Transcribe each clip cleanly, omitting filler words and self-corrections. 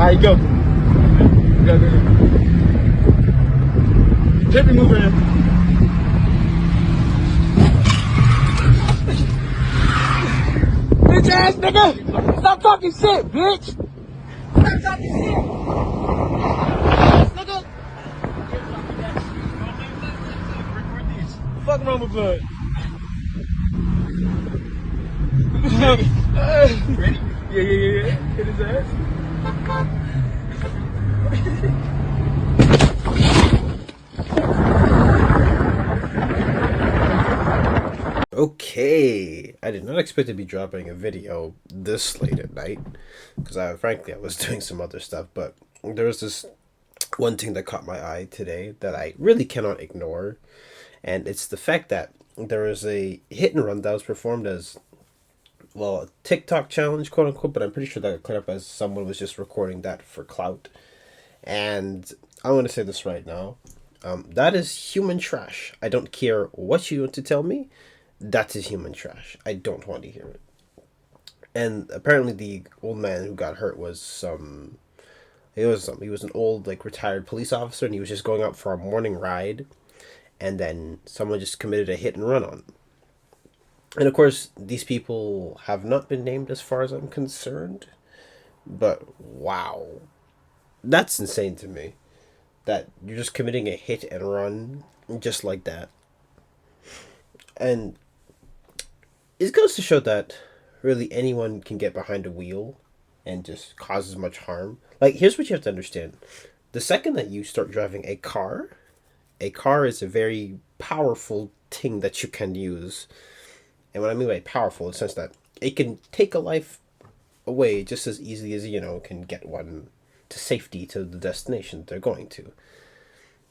Alright, go. Go. Keep it moving. Bitch ass nigga! Stop talking shit, bitch! Stop talking shit! Nigga! Fuck wrong with blood. Ready? Yeah. Hit his ass. Okay, I did not expect to be dropping a video this late at night, because frankly I was doing some other stuff, but there was this one thing that caught my eye today that I really cannot ignore, and it's the fact that there was a hit and run that was performed as, well, a TikTok challenge, quote unquote, but I'm pretty sure that got cleared up as someone was just recording that for clout. And I want to say this right now. That is human trash. I don't care what you want to tell me. That is human trash. I don't want to hear it. And apparently the old man who got hurt was he was an old, like, retired police officer, and he was just going out for a morning ride, and then someone just committed a hit and run on him. And of course, these people have not been named as far as I'm concerned, but wow, that's insane to me, that you're just committing a hit and run just like that. And it goes to show that really anyone can get behind a wheel and just cause as much harm. Like, here's what you have to understand. The second that you start driving a car is a very powerful thing that you can use. And what I mean by powerful, in the sense that it can take a life away just as easily as, can get one to safety to the destination they're going to.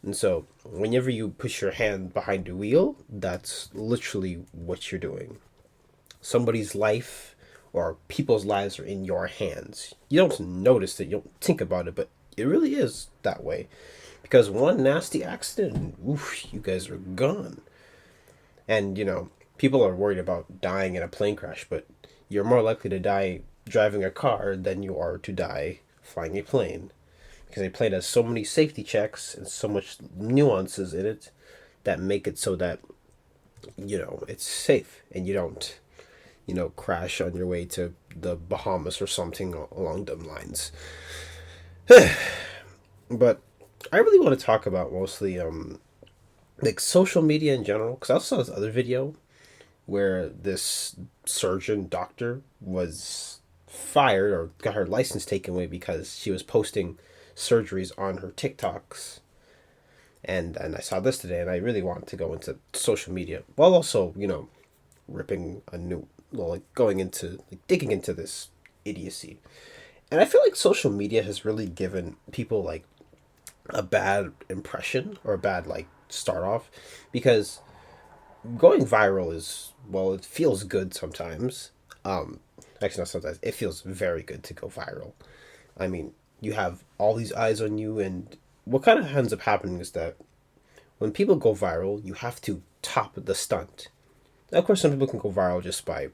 And so, whenever you push your hand behind the wheel, that's literally what you're doing. Somebody's life or people's lives are in your hands. You don't notice it, you don't think about it, but it really is that way. Because one nasty accident, and oof, you guys are gone. And, people are worried about dying in a plane crash, but you're more likely to die driving a car than you are to die flying a plane. Because a plane has so many safety checks and so much nuances in it that make it so that, it's safe and you don't, crash on your way to the Bahamas or something along them lines. But I really want to talk about mostly, like, social media in general, because I also saw this other video where this doctor was fired or got her license taken away because she was posting surgeries on her TikToks. And I saw this today, and I really want to go into social media while also, ripping a new, going into, digging into this idiocy. And I feel like social media has really given people, like, a bad impression or a bad, start off, because going viral is, well, it feels good sometimes. Actually, not sometimes. It feels very good to go viral. I mean, you have all these eyes on you, and what kind of ends up happening is that when people go viral, you have to top the stunt. Now, of course, some people can go viral just by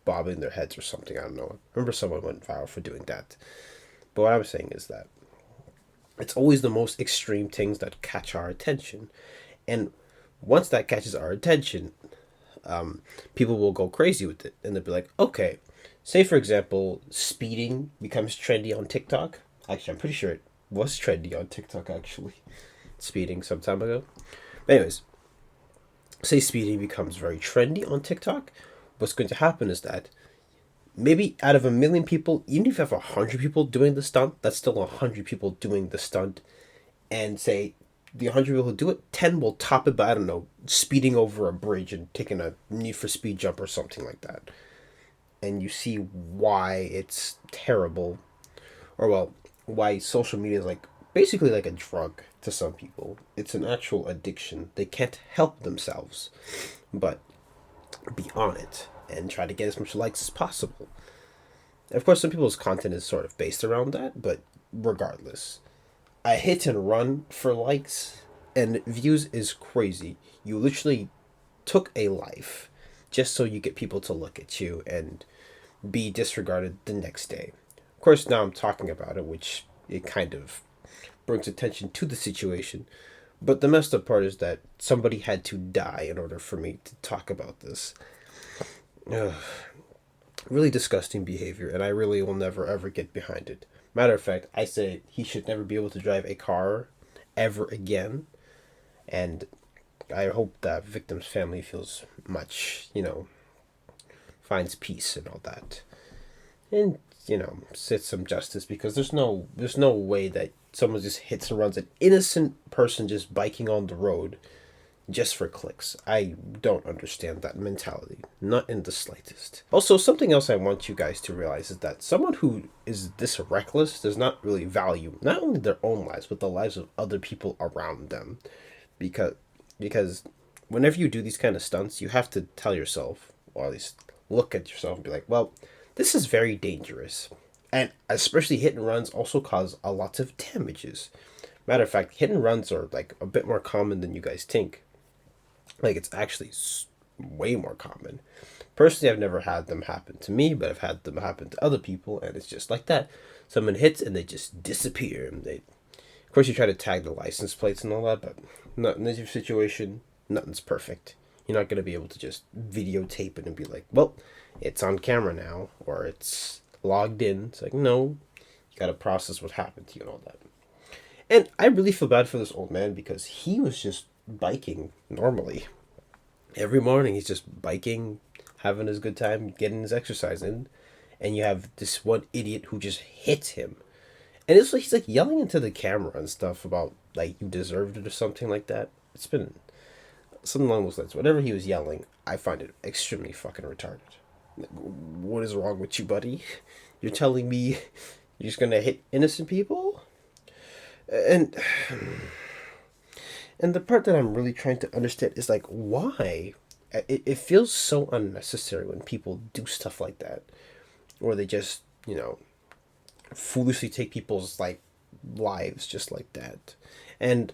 bobbing their heads or something. I don't know. I remember someone went viral for doing that. But what I'm saying is that it's always the most extreme things that catch our attention. And once that catches our attention, people will go crazy with it. And they'll be like, okay, say, for example, speeding becomes trendy on TikTok. Actually, I'm pretty sure it was trendy on TikTok, actually. Speeding some time ago. But anyways, say speeding becomes very trendy on TikTok. What's going to happen is that maybe out of 1 million people, even if you have 100 people doing the stunt, that's still 100 people doing the stunt. And say the 100 people who do it, 10 will top it by, I don't know, speeding over a bridge and taking a Need for Speed jump or something like that. And you see why it's terrible. Or, well, why social media is basically like a drug to some people. It's an actual addiction. They can't help themselves but be on it and try to get as much likes as possible. Of course, some people's content is sort of based around that, but regardless, a hit and run for likes and views is crazy. You literally took a life just so you get people to look at you and be disregarded the next day. Of course, now I'm talking about it, which it kind of brings attention to the situation. But the messed up part is that somebody had to die in order for me to talk about this. Ugh. Really disgusting behavior, and I really will never ever get behind it. Matter of fact, I say he should never be able to drive a car ever again, and I hope that victim's family feels much, finds peace and all that. And, sit some justice, because there's no way that someone just hits and runs an innocent person just biking on the road just for clicks. I don't understand that mentality, not in the slightest. Also, something else I want you guys to realize is that someone who is this reckless does not really value not only their own lives, but the lives of other people around them. Because whenever you do these kind of stunts, you have to tell yourself, or at least look at yourself and be like, well, this is very dangerous. And especially hit and runs also cause a lot of damages. Matter of fact, hit and runs are like a bit more common than you guys think. Like, it's actually way more common. Personally, I've never had them happen to me, but I've had them happen to other people, and it's just like that. Someone hits and they just disappear. And of course, you try to tag the license plates and all that, but not in this situation. Nothing's perfect. You're not going to be able to just videotape it and be like, well, it's on camera now, or it's logged in. It's like, no, you got to process what happened to you and all that. And I really feel bad for this old man, because he was just biking normally. Every morning he's just biking, having his good time, getting his exercise in, and you have this one idiot who just hits him. And it's like he's like yelling into the camera and stuff about like you deserved it or something like that. It's been something along those lines. Whatever he was yelling, I find it extremely fucking retarded. Like, what is wrong with you, buddy? You're telling me you're just gonna hit innocent people? And the part that I'm really trying to understand is like, why? It feels so unnecessary when people do stuff like that, or they just foolishly take people's like lives just like that. And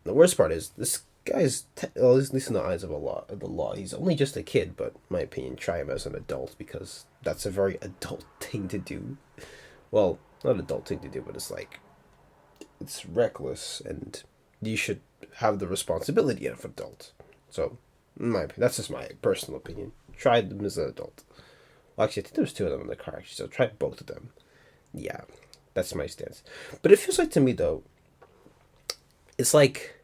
the worst part is this guy's, well, at least in the eyes of the law, he's only just a kid. But in my opinion, try him as an adult, because that's a very adult thing to do. Well, not adult thing to do, but it's reckless, and you should have the responsibility of an adult. So, that's just my personal opinion. Try them as an adult. Well, actually, I think there's two of them in the car, actually, so try both of them. Yeah, that's my stance. But it feels like to me, though, it's like,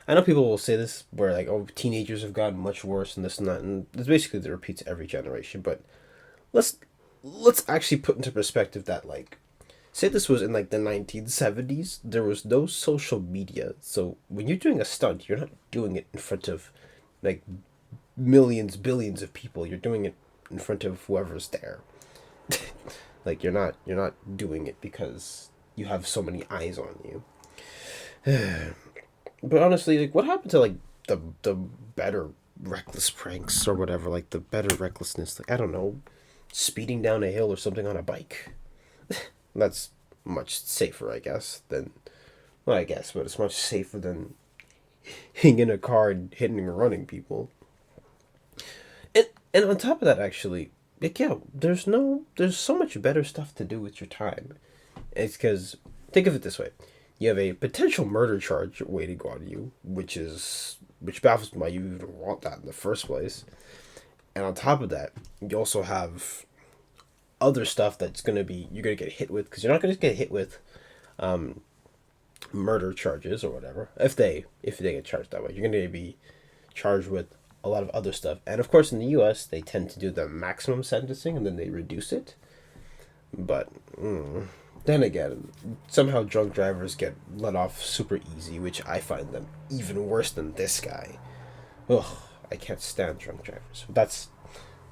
I know people will say this, where like, oh, teenagers have gotten much worse and this and that, and it's basically the repeats every generation. But let's actually put into perspective that, like, say this was in like the 1970s, there was no social media. So when you're doing a stunt, you're not doing it in front of like millions, billions of people. You're doing it in front of whoever's there. Like, you're not doing it because you have so many eyes on you. But honestly, like, what happened to like the better reckless pranks or whatever, like the better recklessness, like, I don't know, speeding down a hill or something on a bike? That's much safer, I guess, than, well, I guess, but it's much safer than being in a car and hitting and running people. And on top of that, actually, like, yeah, there's so much better stuff to do with your time. It's because, think of it this way. You have a potential murder charge waiting on you, which baffles me why you even want that in the first place. And on top of that, you also have other stuff that's you're gonna get hit with, because you're not gonna get hit with murder charges or whatever. If they get charged that way, you're gonna be charged with a lot of other stuff. And of course, in the U.S., they tend to do the maximum sentencing and then they reduce it. But then again, somehow drunk drivers get let off super easy, which I find them even worse than this guy. Ugh, I can't stand drunk drivers.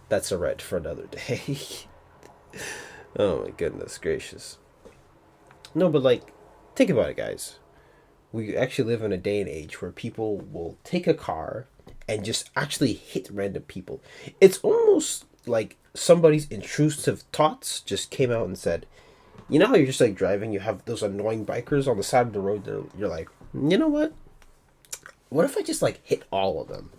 That's a red for another day. Oh my goodness gracious. No, but like, think about it, guys. We actually live in a day and age where people will take a car and just actually hit random people. It's almost like somebody's intrusive thoughts just came out and said, you know how you're just like driving, you have those annoying bikers on the side of the road, you're like, you know what? What if I just like hit all of them?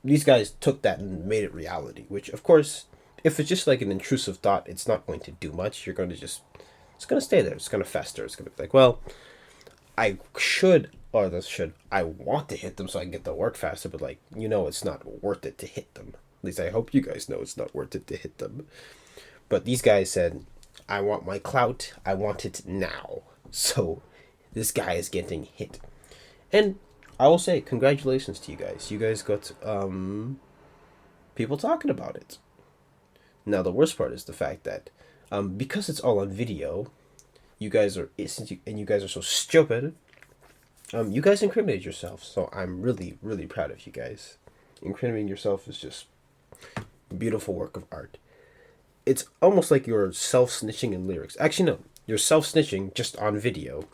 These guys took that and made it reality, which of course, if it's just like an intrusive thought, it's not going to do much. You're going to just It's gonna stay there. It's gonna fester. It's gonna be like, well, I should, or this should, I want to hit them so I can get the work faster, but like, it's not worth it to hit them. At least I hope you guys know it's not worth it to hit them. But these guys said, I want my clout. I want it now. So this guy is getting hit. And I will say, congratulations to you guys. You guys got people talking about it. Now, the worst part is the fact that because it's all on video, you guys are so stupid. You guys incriminated yourself, so I'm really, really proud of you guys. Incriminating yourself is just a beautiful work of art. It's almost like you're self-snitching in lyrics. Actually, no. You're self-snitching just on video.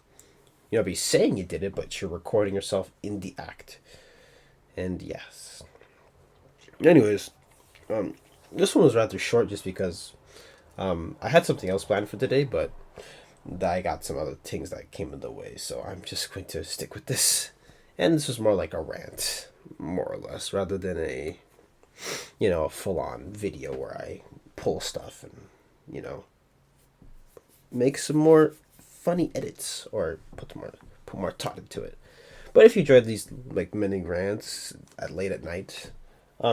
Be saying you did it, but you're recording yourself in the act. And yes. Anyways, this one was rather short just because I had something else planned for today, but I got some other things that came in the way, so I'm just going to stick with this. And this was more like a rant, more or less, rather than a full-on video where I pull stuff and, make some more funny edits or put more thought into it. But if you enjoyed these like mini rants late at night,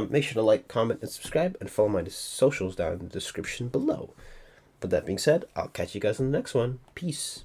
make sure to like, comment, and subscribe, and follow my socials down in the description below. But that being said, I'll catch you guys in the next one. Peace.